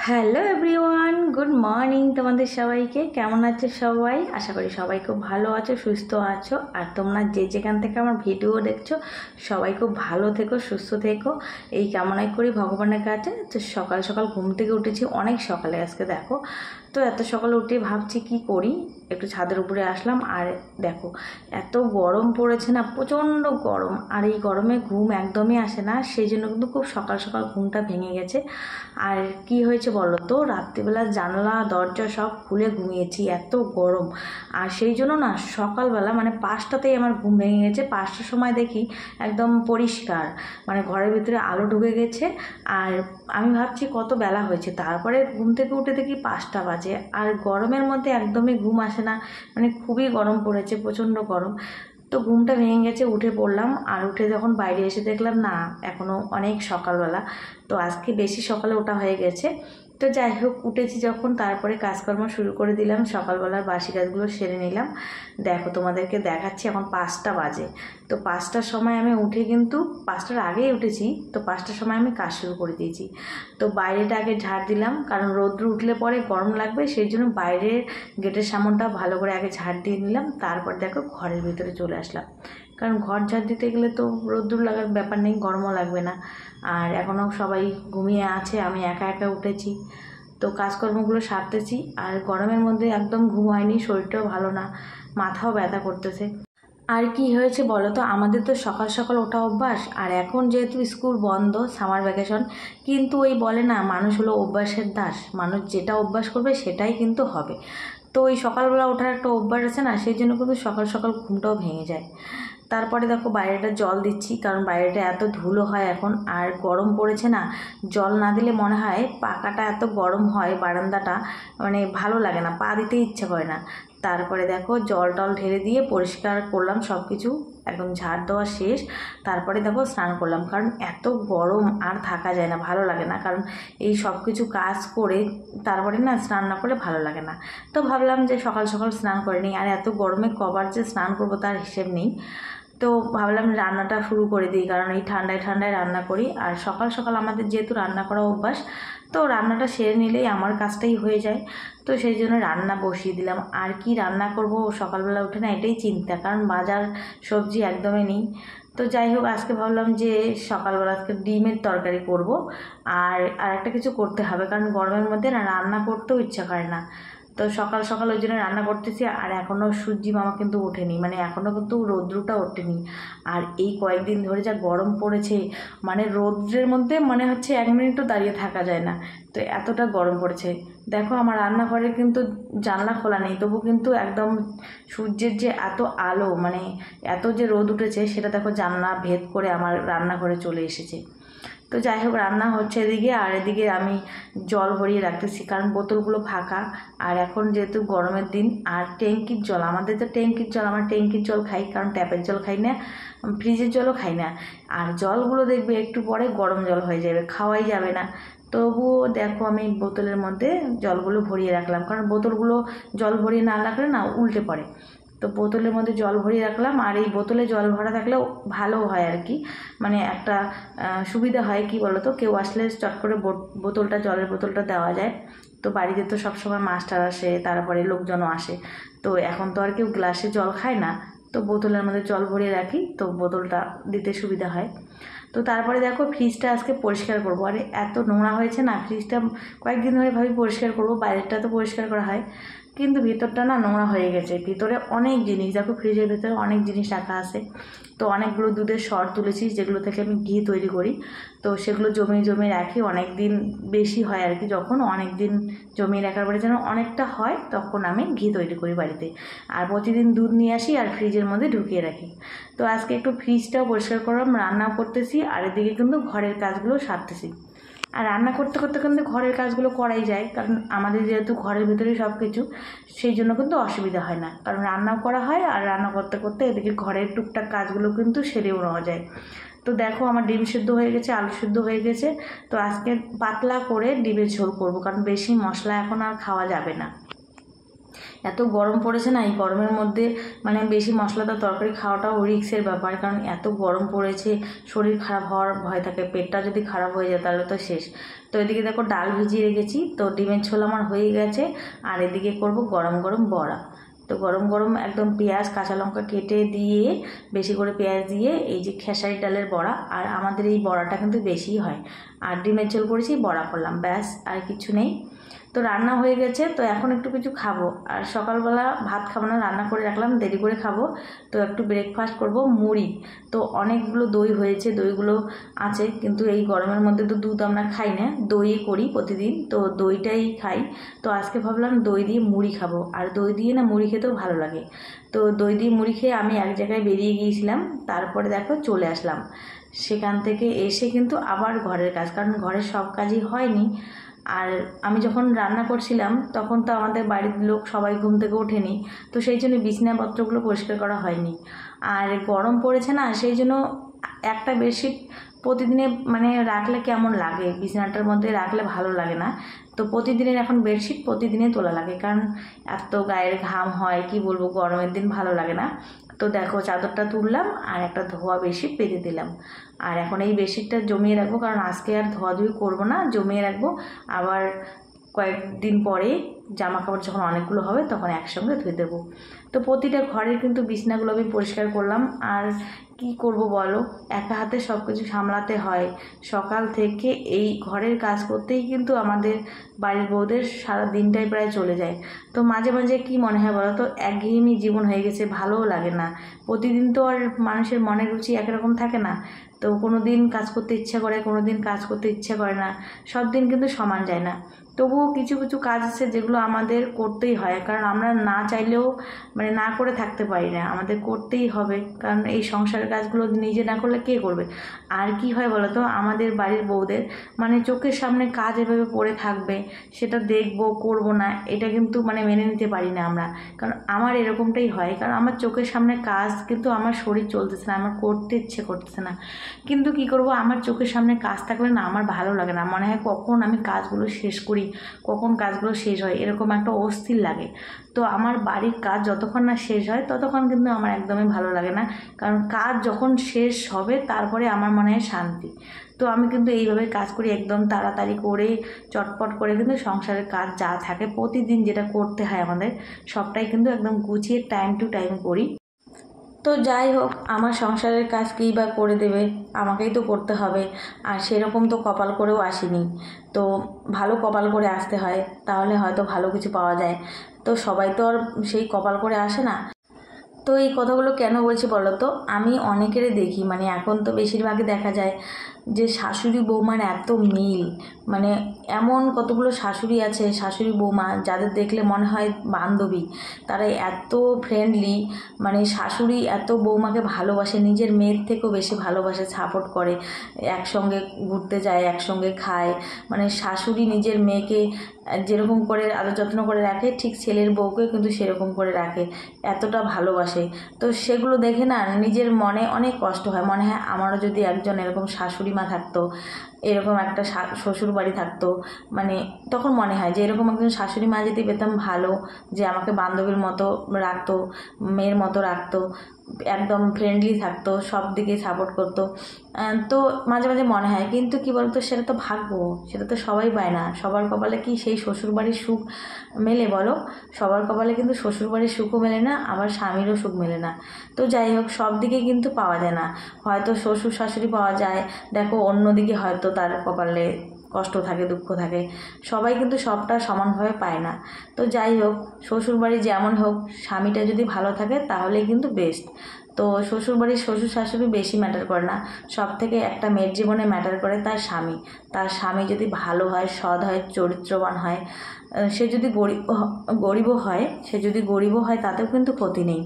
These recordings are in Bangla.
হ্যালো এভরিওয়ান, গুড মর্নিং তোমাদের সবাইকে। কেমন আছো সবাই? আশা করি সবাই খুব ভালো আছো, সুস্থ আছো। আর তোমরা যে যেখান থেকে আমার ভিডিও দেখছো সবাই খুব ভালো থেকো, সুস্থ থেকো, এই কামনাই করি ভগবানের কাছে। তো সকাল সকাল ঘুম থেকে উঠেছি, অনেক সকালে আজকে দেখো। তো এত সকালে উঠে ভাবছি কি করি, একটু ছাদের উপরে আসলাম। আর দেখো এত গরম পড়েছে না, প্রচণ্ড গরম। আর এই গরমে ঘুম একদমই আসে না, সেই জন্য কিন্তু খুব সকাল সকাল ঘুমটা ভেঙে গেছে। আর কি হয়েছে বলো তো, রাত্রিবেলা জানলা দরজা সব খুলে ঘুমিয়েছি, এত গরম। আর সেই জন্য না সকালবেলা মানে 5টাতেই আমার ঘুম ভেঙে গেছে। 5টার সময় দেখি একদম পরিষ্কার, মানে ঘরের ভিতরে আলো ঢুকে গেছে। আর আমি ভাবছি কত বেলা হয়েছে, তারপরে ঘুম থেকে উঠে দেখি 5টা বাজে। আর গরমের মধ্যে একদমই ঘুম আসে না, মানে খুবই গরম পড়েছে, প্রচণ্ড গরম। তো ঘুমটা ভেঙে গেছে, উঠে পড়লাম। আর উঠে যখন বাইরে এসে দেখলাম না এখনও অনেক সকালবেলা, তো আজকে বেশি সকালে ওঠা হয়ে গেছে। তো যাই হোক, উঠেছি যখন তারপরে কাজকর্ম শুরু করে দিলাম, সকালবেলার বাসি কাজগুলো সেরে নিলাম। দেখো তোমাদেরকে দেখাচ্ছি, এখন 5টা বাজে। তো 5টার সময় আমি উঠে, কিন্তু 5টার আগেই উঠেছি, তো 5টার সময় আমি কাজ শুরু করে দিয়েছি। তো বাইরেটা আগে ঝাড় দিলাম, কারণ রৌদ্র উঠলে পরে গরম লাগবে, সেই জন্য বাইরের গেটের সামনটা ভালো করে আগে ঝাড় দিয়ে নিলাম। তারপর দেখো ঘরের ভিতরে চলে আসলাম, কারণ ঘর ঝাড় দিতে গেলে তো রোদ্দুর লাগার ব্যাপার নেই, গরমও লাগবে না। আর এখনও সবাই ঘুমিয়ে আছে, আমি একা একা উঠেছি, তো কাজকর্মগুলো সারতেছি। আর গরমের মধ্যে একদম ঘুম হয়নি, শরীরটাও ভালো না, মাথাও ব্যথা করতেছে। আর কি হয়েছে বলো তো, আমাদের তো সকাল সকাল ওঠা অভ্যাস। আর এখন যেহেতু স্কুল বন্ধ, সামার ভ্যাকেশন, কিন্তু ওই বলে না মানুষ হলো অভ্যাসের দাস, মানুষ যেটা অভ্যাস করবে সেটাই কিন্তু হবে। তো ওই সকালবেলা ওঠার একটা অভ্যাস আছে না, সেই জন্য কিন্তু সকাল সকাল ঘুমটাও ভেঙে যায়। তারপরে দেখো বাইরেটা জল দিচ্ছি, কারণ বাইরেটা এত ধুলো হয় এখন, আর গরম পড়েছে না, জল না দিলে মনে হয় পাকাটা এত গরম হয়, বারান্দাটা মানে ভালো লাগে না, পা দিতে ইচ্ছা করে না। তারপরে দেখো জল টল ঢেলে দিয়ে পরিষ্কার করলাম সব কিছু, একদম ঝাড় দেওয়া শেষ। তারপরে দেখো স্নান করলাম, কারণ এত গরম আর থাকা যায় না, ভালো লাগে না। কারণ এই সব কিছু কাজ করে তারপরে না স্নান না করলে ভালো লাগে না। তো ভাবলাম যে সকাল সকাল স্নান করে নিই, আর এত গরমে কবার যে স্নান করবো তার হিসেব নেই। তো ভাবলাম রান্নাটা শুরু করে দিই, কারণ এই ঠান্ডায় ঠান্ডায় রান্না করি। আর সকাল সকাল আমাদের যেহেতু রান্না করা অভ্যাস, তো রান্নাটা সেরে নিলেই আমার কাজটাই হয়ে যায়। তো সেই জন্য রান্না বসিয়ে দিলাম। আর কি রান্না করব সকালবেলা উঠে না, এটাই চিন্তা, কারণ বাজার সবজি একদমই নেই। তো যাই হোক, আজকে ভাবলাম যে সকালবেলা আজকে ডিমের তরকারি করব। আর একটা কিছু করতে হবে, কারণ গরমের মধ্যে না রান্না করতেও ইচ্ছা করে না। তো সকাল সকাল ওই জন্য রান্না করতেছি। আর এখনও সূর্যি মামা কিন্তু ওঠেনি, মানে এখনও কিন্তু রৌদ্রটা ওঠেনি। আর এই কয়েকদিন ধরে যা গরম পড়েছে, মানে রৌদ্রের মধ্যে মনে হচ্ছে 1 মিনিটও দাঁড়িয়ে থাকা যায় না, তো এতটা গরম পড়েছে। দেখো আমার রান্নাঘরে কিন্তু জানলা খোলা নেই, তবু কিন্তু একদম সূর্যের যে এত আলো, মানে এত যে রোদ উঠেছে, সেটা দেখো জানলা ভেদ করে আমার রান্নাঘরে চলে এসেছে। তো যাই হোক, রান্না হচ্ছে এদিকে, আর এদিকে আমি জল ভরিয়ে রাখতেছি, কারণ বোতলগুলো ফাঁকা। আর এখন যেহেতু গরমের দিন, আর ট্যাঙ্কির জল, আমাদের তো ট্যাঙ্কির জল, আমরা ট্যাঙ্কির জল খাই, কারণ ট্যাপের জল খাই না, ফ্রিজের জলও খাই না। আর জলগুলো দেখবে একটু পরে গরম জল হয়ে যাবে, খাওয়াই যাবে না। তবুও দেখো আমি বোতলের মধ্যে জলগুলো ভরিয়ে রাখলাম, কারণ বোতলগুলো জল ভরিয়ে না রাখলে না উল্টে পড়ে। তো বোতলের মধ্যে জল ভরিয়ে রাখলাম। আর এই বোতলে জল ভরা থাকলেও ভালো হয় আর কি, মানে একটা সুবিধা হয়, কি বলো তো, কেউ আসলে চট করে বোতলটা, জলের বোতলটা দেওয়া যায়। তো বাড়িতে তো সবসময় মাস্টার আসে, তারপরে লোকজনও আসে, তো এখন তো আর কেউ গ্লাসে জল খায় না, তো বোতলের মধ্যে জল ভরিয়ে রাখি, তো বোতলটা দিতে সুবিধা হয়। তো তারপরে দেখো ফ্রিজটা আজকে পরিষ্কার করবো। আর এত নোংরা হয়েছে না, ফ্রিজটা কয়েকদিন ধরে ভাবি পরিষ্কার করবো, বাইরেটা তো পরিষ্কার করা হয়, কিন্তু ভিতরটা না নোংরা হয়ে গেছে। ভিতরে অনেক জিনিস, দেখো ফ্রিজের ভিতরে অনেক জিনিস রাখা আছে। তো অনেকগুলো দুধের সর তুলেছি, যেগুলো থেকে আমি ঘি তৈরি করি, তো সেগুলো জমিয়ে জমিয়ে রাখি, অনেক দিন বেশি হয় আর কি। যখন অনেক দিন জমিয়ে রাখার পরে যেন অনেকটা হয়, তখন আমি ঘি তৈরি করি বাড়িতে। আর প্রতিদিন দুধ নিয়ে আসি আর ফ্রিজের মধ্যে ঢুকিয়ে রাখি। তো আজকে একটু ফ্রিজটাও পরিষ্কার করলাম, রান্নাও করতেছি, আর এদিকে কিন্তু ঘরের কাজগুলো সারতেছি। আর রান্না করতে করতে কিন্তু ঘরের কাজগুলো করাই যায়, কারণ আমাদের যেহেতু ঘরের ভিতরে সব কিছু, সেই জন্য কিন্তু অসুবিধা হয় না, কারণ রান্নাও করা হয়। আর রান্না করতে করতে এদিকে ঘরের টুকটাক কাজগুলো কিন্তু সেরেও নেওয়া যায়। তো দেখো আমার ডিম সিদ্ধ হয়ে গেছে, আলু সিদ্ধ হয়ে গেছে। তো আজকে পাতলা করে ডিমের ঝোল করব, কারণ বেশি মশলা এখন আর খাওয়া যাবে না। এত গরম পড়েছে না, এই গরমের মধ্যে মানে বেশি মশলাদার তরকারি খাওয়াটাও রিস্কের ব্যাপার, কারণ এত গরম পড়েছে, শরীর খারাপ হওয়ার ভয় থাকে, পেটটা যদি খারাপ হয়ে যায় তাহলে তো শেষ। তো এদিকে দেখো ডাল ভিজিয়ে রেখেছি, তো ডিমের ঝোল আমার হয়ে গেছে, আর এদিকে করব গরম গরম বড়া। তো গরম গরম একদম পেঁয়াজ কাঁচা লঙ্কা কেটে দিয়ে, বেশি করে পেঁয়াজ দিয়ে এই যে খেসারি ডালের বড়া, আর আমাদের এই বড়াটা কিন্তু বেশিই হয়। আর ডিমের ঝোল করেছি, বড়া করলাম, ব্যাস আর কিছু নেই। তো রান্না হয়ে গেছে, তো এখন একটু কিছু খাবো। আর সকালবেলা ভাত খাবো না, রান্না করে রাখলাম, দেরি করে খাবো। তো একটু ব্রেকফাস্ট করব, মুড়ি। তো অনেকগুলো দই হয়েছে, দইগুলো আছে, কিন্তু এই গরমের মধ্যে তো দুধ আমরা খাই না, দই করি প্রতিদিন, তো দইটাই খাই। তো আজকে ভাবলাম দই দিয়ে মুড়ি খাবো, আর দই দিয়ে না মুড়ি খেতেও ভালো লাগে। তো দই দিয়ে মুড়ি খেয়ে আমি এক জায়গায় বেরিয়ে গিয়েছিলাম, তারপরে দেখো চলে আসলাম। সেখান থেকে এসে কিন্তু আবার ঘরের কাজ, কারণ ঘরের সব কাজই হয়নি। আর আমি যখন রান্না করছিলাম তখন তো আমাদের বাড়ির লোক সবাই ঘুম থেকে ওঠেনি, তো সেই জন্য বিছানাপত্রগুলো পরিষ্কার করা হয়নি। আর গরম পড়েছে না, সেই জন্য একটা বেডশিট প্রতিদিনে মানে রাখলে কেমন লাগে, বিছানাটার মধ্যে রাখলে ভালো লাগে না। তো প্রতিদিনের এখন বেডশিট প্রতিদিনে তোলা লাগে, কারণ এত গায়ের ঘাম হয়, কি বলবো, গরমের দিন ভালো লাগে না। তো দেখো চাদরটা তুললাম আর একটা ধোয়া বেডশিট পেতে দিলাম। আর এখন এই বেডশিটটা জমিয়ে রাখবো, কারণ আজকে আর ধোয়াধুয়ি করবো না, জমিয়ে রাখবো। আবার কয়েকদিন পরে জামা কাপড় যখন অনেকগুলো হবে তখন একসঙ্গে ধুয়ে দেবো। তো প্রতিটা ঘরের কিন্তু বিছনাগুলো আমি পরিষ্কার করলাম। আর কি করব বলো, একা হাতে সব কিছু সামলাতে হয়। সকাল থেকে এই ঘরের কাজ করতেই কিন্তু আমাদের বাড়ির বউদের সারা দিনটাই প্রায় চলে যায়। তো মাঝে মাঝে কি মনে হয় বলো তো, একঘেয়েমি জীবন হয়ে গেছে, ভালোও লাগে না। প্রতিদিন তো আর মানুষের মনের রুচি একরকম থাকে না। তো কোনো দিন কাজ করতে ইচ্ছা করে, কোনো দিন কাজ করতে ইচ্ছা করে না, সব দিন কিন্তু সমান যায় না। তবুও কিছু কিছু কাজ আছে যেগুলো আমাদের করতেই হয়, কারণ আমরা না চাইলেও মানে না করে থাকতে পারি না, আমাদের করতেই হবে, কারণ এই সংসারের কাজগুলো নিজে না করলে কে করবে। আর কি হয় বলো তো, আমাদের বাড়ির বউদের মানে চোখের সামনে কাজ এভাবে পড়ে থাকবে, সেটা দেখবো করব না, এটা কিন্তু মানে মেনে নিতে পারি না আমরা। কারণ আমার এরকমটাই হয়, কারণ আমার চোখের সামনে কাজ, কিন্তু আমার শরীর চলতেছে না, আমার করতে ইচ্ছে করতেছে না। কিন্তু কি করব, আমার চোখের সামনে কাজ থাকলে না আমার ভালো লাগে না, মনে হয় কখন আমি কাজগুলো শেষ করি, কখন কাজগুলো শেষ হয়, এরকম একটা অস্থির লাগে। তো আমার বাড়ির কাজ যতক্ষণ না শেষ হয় ততক্ষণ কিন্তু আমার একদমই ভালো লাগে না, কারণ কাজ যখন শেষ হবে তারপরে আমার মনে হয় শান্তি। তো আমি কিন্তু এইভাবে কাজ করি, একদম তাড়াতাড়ি করে চটপট করে কিন্তু সংসারের কাজ যা থাকে প্রতিদিন যেটা করতে হয় আমাদের, সবটাই কিন্তু একদম গুছিয়ে টাইম টু টাইম করি। তো যাই হোক, আমার সংসারের কাজ কী বা করে দেবে, আমাকেই তো করতে হবে। আর সেরকম তো কপাল করেও আসিনি, তো ভালো কপাল করে আসতে হয়, তাহলে হয়তো ভালো কিছু পাওয়া যায়। তো সবাই তো আর সেই কপাল করে আসে না। তো এই কথাগুলো কেন বলছি বলো তো, আমি অনেকেরই দেখি, মানে এখন তো বেশিরভাগই দেখা যায় যে শাশুড়ি বৌমার এত মিল, মানে এমন কতগুলো শাশুড়ি আছে, শাশুড়ি বৌমা যাদের দেখলে মনে হয় বান্ধবী, তারা এত ফ্রেন্ডলি, মানে শাশুড়ি এত বৌমাকে ভালোবাসে, নিজের মেয়ের থেকেও বেশি ভালোবাসে, সাপোর্ট করে, একসঙ্গে ঘুরতে যায়, একসঙ্গে খায়। মানে শাশুড়ি নিজের মেয়েকে যেরকম করে আদর যত্ন করে রাখে, ঠিক ছেলের বউকে কিন্তু সেরকম করে রাখে, এতটা ভালোবাসে। তো সেগুলো দেখে না নিজের মনে অনেক কষ্ট হয়, মনে হয় আমারও যদি একজন এরকম শাশুড়ি মা থাকতো, এরকম একটা শ্বশুর বাড়ি থাকতো, মানে তখন মনে হয় যে এরকম একজন শাশুড়ি মা যদি পেতাম ভালো, যে আমাকে বান্ধবীর মতো রাখতো, মেয়ের মতো রাখতো, একদম ফ্রেন্ডলি থাকতো, সব দিকে সাপোর্ট করতো। তো মাঝে মাঝে মনে হয়, কিন্তু কি বলতো, সেটা তো ভাগ্য, সেটা তো সবাই পায় না। সবার কপালে কি সেই শ্বশুরবাড়ির সুখ মেলে বলো? সবার কপালে কিন্তু শ্বশুরবাড়ির সুখও মেলে না, আবার স্বামীরও সুখ মেলে না। তো যাই হোক, সব দিকে কিন্তু পাওয়া যায় না। হয়তো শ্বশুর শাশুড়ি পাওয়া যায়, দেখো অন্যদিকে হয়তো তার কপালে কষ্ট থাকে, দুঃখ থাকে, সবাই কিন্তু সবটা সমানভাবে পায় না। তো যাই হোক, শ্বশুরবাড়ি যেমন হোক, স্বামীটা যদি ভালো থাকে তাহলেই কিন্তু বেস্ট। তো শ্বশুরবাড়ির শ্বশুর শাশুড়ি বেশি ম্যাটার করে না, সব থেকে একটা মেয়ের জীবনে ম্যাটার করে তার স্বামী। তার স্বামী যদি ভালো হয়, সৎ হয়, চরিত্রবান হয়, সে যদি গরিবও হয় তাতেও কিন্তু ক্ষতি নেই।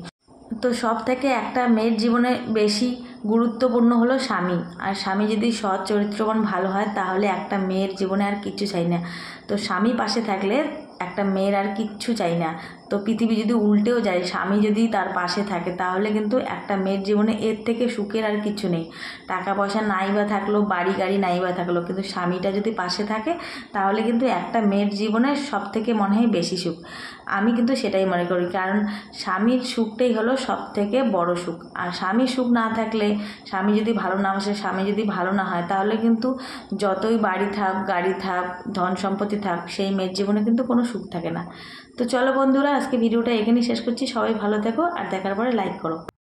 তো সব থেকে একটা মেয়ের জীবনে বেশি গুরুত্বপূর্ণ হলো স্বামী, আর স্বামী যদি সৎ চরিত্রবান ভালো হয় তাহলে একটা মেয়ের জীবনে আর কিচ্ছু চাই না। তো স্বামী পাশে থাকলে একটা মেয়ের আর কিচ্ছু চাই না। তো পৃথিবী যদি উল্টেও যায়, স্বামী যদি তার পাশে থাকে, তাহলে কিন্তু একটা মেয়ের জীবনে এর থেকে সুখের আর কিছু নেই। টাকা পয়সা নাই বা থাকলো, বাড়ি গাড়ি নাই বা থাকলো, কিন্তু স্বামীটা যদি পাশে থাকে তাহলে কিন্তু একটা মেয়ের জীবনে সব থেকে মনে হয় বেশি সুখ। আমি কিন্তু সেটাই মনে করি, কারণ স্বামীর সুখটাই হলো সব থেকে বড় সুখ। আর স্বামীর সুখ না থাকলে, স্বামী যদি ভালো না বাসে, স্বামী যদি ভালো না হয়, তাহলে কিন্তু যতই বাড়ি থাক, গাড়ি থাক, ধন সম্পত্তি থাক, সেই মেয়ের জীবনে কিন্তু কোনো সুখ থাকে না। তো চলো বন্ধুরা, আজকে ভিডিওটা এখানেই শেষ করছি। সবাই ভালো থেকো, আর দেখার পরে লাইক করো।